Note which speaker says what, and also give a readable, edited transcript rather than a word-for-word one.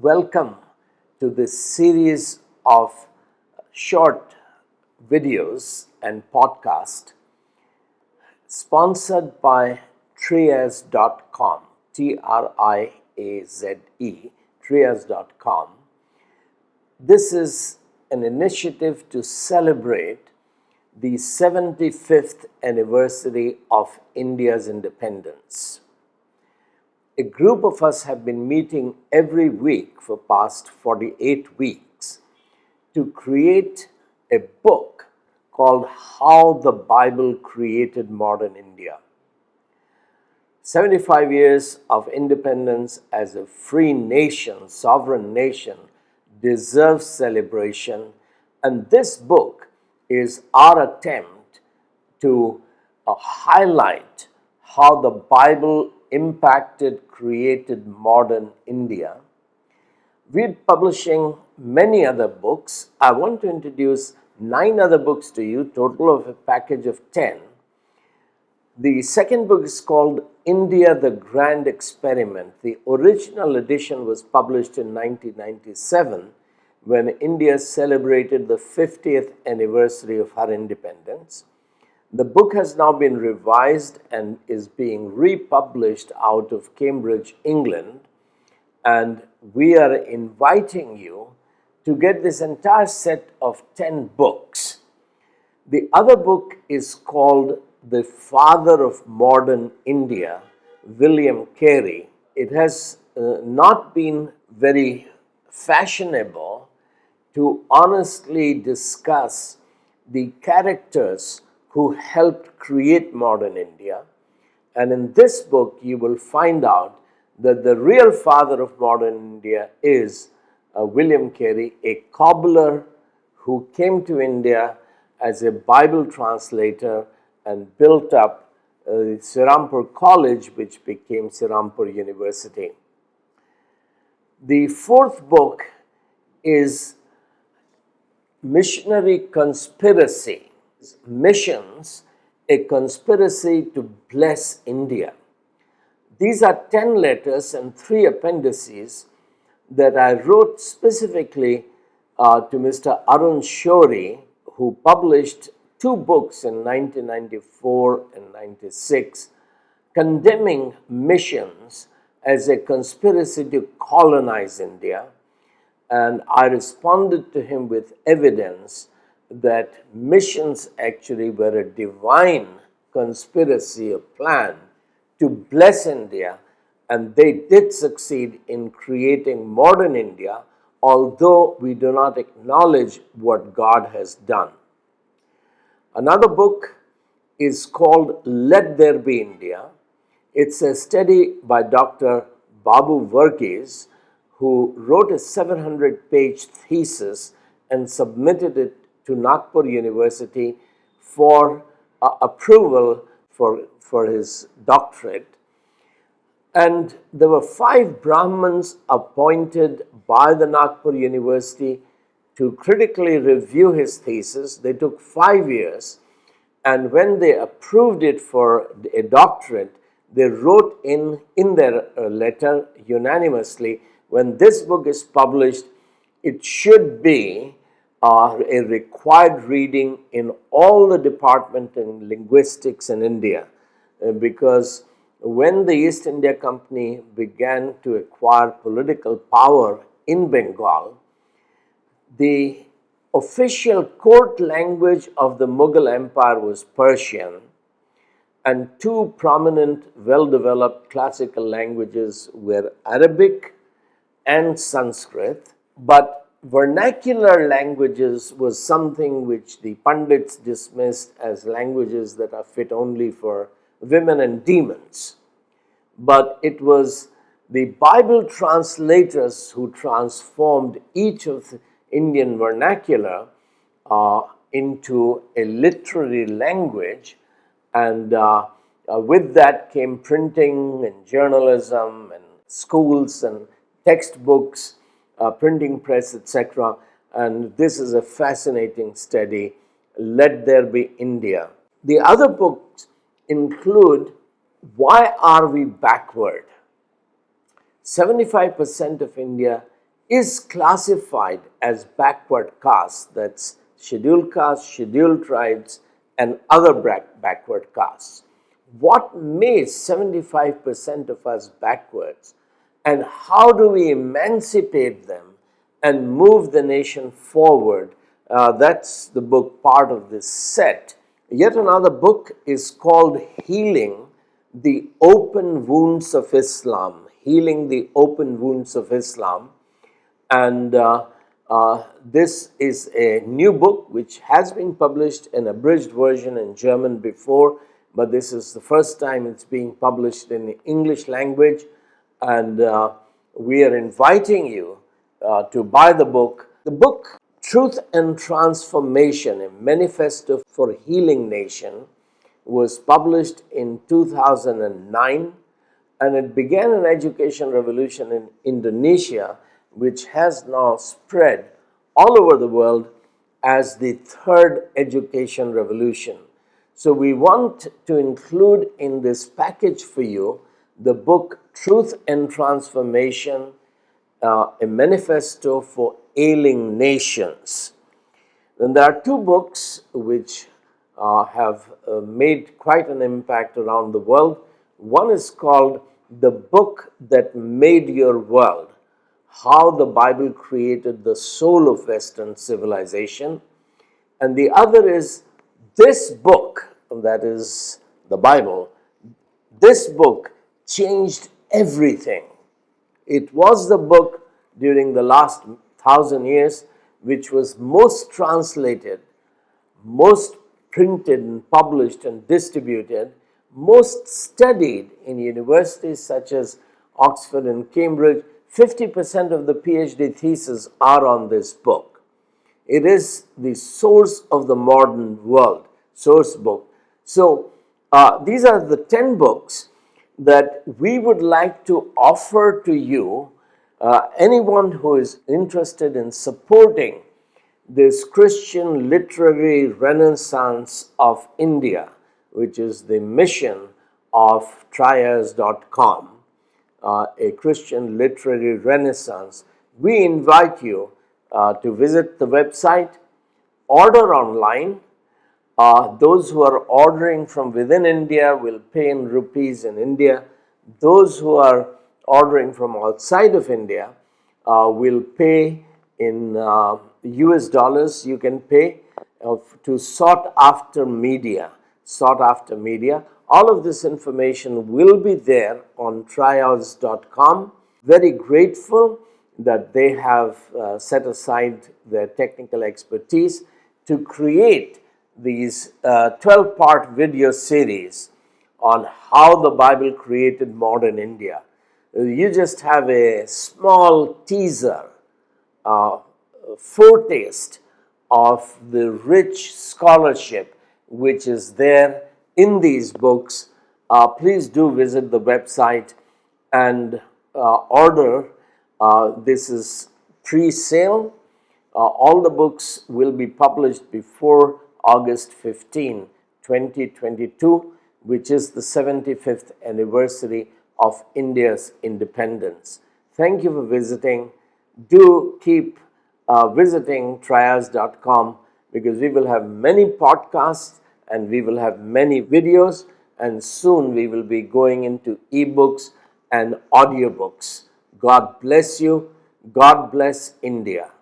Speaker 1: welcome to this series of short videos and podcast sponsored by Triaze.com, Triaze, Triaze.com. This is an initiative to celebrate the 75th anniversary of India's independence. A group of us have been meeting every week for past 48 weeks to create a book called How the Bible Created Modern India. 75 years of independence as a free nation, sovereign nation, deserves celebration, and this book is our attempt to highlight how the Bible impacted, created modern India. We're publishing many other books. I want to introduce 9 other books to you, total of a package of 10. The second book is called India, the Grand Experiment. The original edition was published in 1997 when India celebrated the 50th anniversary of her independence. The book has now been revised and is being republished out of Cambridge, England, and we are inviting you to get this entire set of 10 books. The other book is called The Father of Modern India, William Carey. It has not been very fashionable to honestly discuss the characters who helped create modern India. And in this book, you will find out that the real father of modern India is William Carey, a cobbler who came to India as a Bible translator and built up Sirampur College, which became Sirampur University. The fourth book is Missionary Conspiracy. Missions, a conspiracy to bless India. These are 10 letters and 3 appendices that I wrote specifically to Mr. Arun Shourie, who published 2 books in 1994 and 96, condemning missions as a conspiracy to colonize India. And I responded to him with evidence that missions actually were a divine conspiracy, a plan to bless India, and they did succeed in creating modern India, although we do not acknowledge what God has done. Another book is called Let There Be India. It's a study by Dr. Babu Varghese, who wrote a 700-page thesis and submitted it to Nagpur University for approval for his doctorate. And there were 5 Brahmins appointed by the Nagpur University to critically review his thesis. They took 5 years, and when they approved it for a doctorate, they wrote in their letter unanimously, when this book is published, it should be a required reading in all the department in linguistics in India, because when the East India Company began to acquire political power in Bengal, the official court language of the Mughal Empire was Persian, and 2 prominent, well-developed classical languages were Arabic and Sanskrit, but vernacular languages was something which the Pandits dismissed as languages that are fit only for women and demons. But it was the Bible translators who transformed each of the Indian vernacular into a literary language, and with that came printing and journalism and schools and textbooks, printing press, etc. And this is a fascinating study, Let There Be India. The other books include Why Are We Backward? 75% of India is classified as backward castes, that's scheduled castes, scheduled tribes, and other backward castes. What made 75% of us backwards, and how do we emancipate them and move the nation forward? That's the book part of this set. Yet another book is called Healing the Open Wounds of Islam. Healing the Open Wounds of Islam. And this is a new book which has been published in abridged version in German before, but this is the first time it's being published in the English language. And we are inviting you to buy the book. The book Truth and Transformation, a Manifesto for Healing Nation, was published in 2009, and it began an education revolution in Indonesia, which has now spread all over the world as the third education revolution. So we want to include in this package for you the book Truth and Transformation, a Manifesto for Ailing Nations. Then there are two books which have made quite an impact around the world. One is called The Book That Made Your World: How the Bible Created the Soul of Western Civilization. And the other is This Book, that is the Bible. This book changed everything. It was the book during the last 1,000 years which was most translated, most printed and published and distributed, most studied in universities such as Oxford and Cambridge. 50% of the PhD theses are on this book. It is the source of the modern world, source book. So these are the 10 books that we would like to offer to you, anyone who is interested in supporting this Christian literary renaissance of India, which is the mission of trias.com, a Christian literary renaissance. We invite you to visit the website, order online. Those who are ordering from within India will pay in rupees in India. Those who are ordering from outside of India will pay in US dollars. You can pay to Sought After Media. Sought After Media. All of this information will be there on trials.com. Very grateful that they have set aside their technical expertise to create these 12-part video series on how the Bible created modern India. You just have a small teaser, foretaste of the rich scholarship which is there in these books. Please do visit the website and order. This is pre-sale. All the books will be published before August 15, 2022, which is the 75th anniversary of India's independence. Thank you for visiting. Do keep visiting trias.com, because we will have many podcasts and we will have many videos, and soon we will be going into ebooks and audiobooks. God bless you. God bless India.